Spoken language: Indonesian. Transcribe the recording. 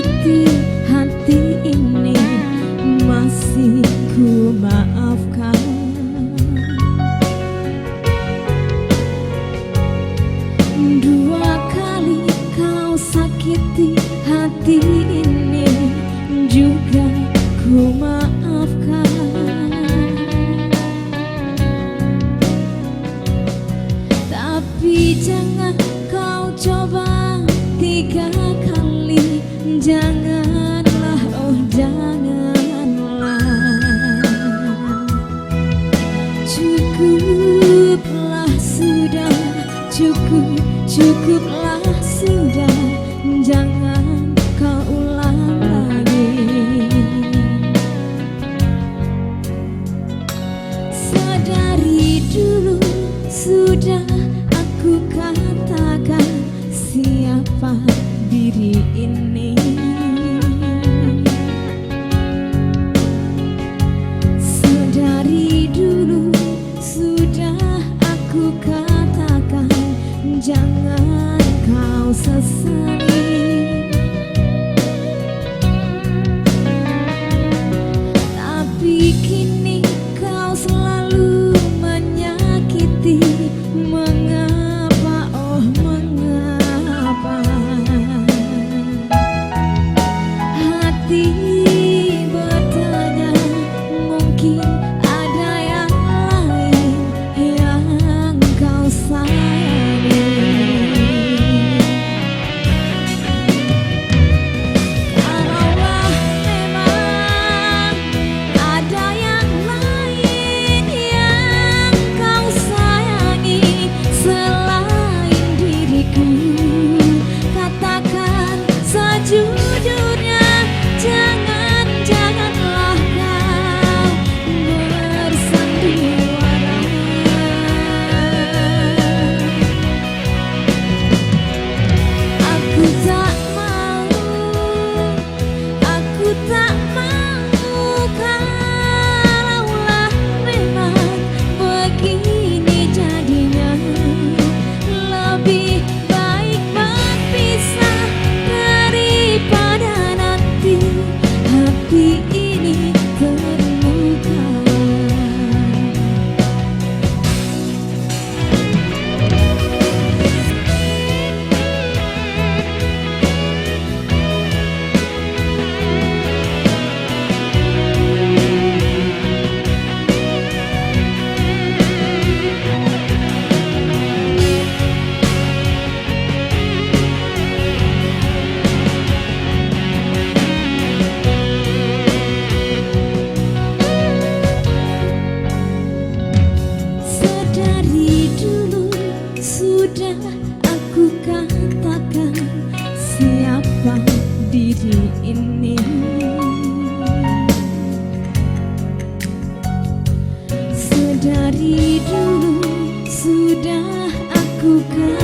sakiti hati ini masih ku maafkan. Dua kali kau sakiti hati ini juga ku maafkan. Tapi jangan kau coba tiga kali, janganlah, oh janganlah. Cukuplah sudah, cukuplah sudah, jangan kau ulang lagi. Sadari dulu, sudah aku katakan siapa diri ini. Sadari dulu, sudah aku katakan jangan kau sesali. Tapi kini kau selalu menyakiti. Mengapa, oh mengapa? Hati bertanya, mungkin ada yang lain yang kau sayangi. Kalaulah memang ada yang lain yang kau sayangi selain diriku, katakan sejujurnya. Janganlah kau bersandiwara. Aku tak mau kalaulah memang begini jadinya. Lebih baik berpisah daripada nanti hati ini terluka. Sadari dulu, sudah aku katakan siapa diri ini. Sadari dulu, sudah aku katakan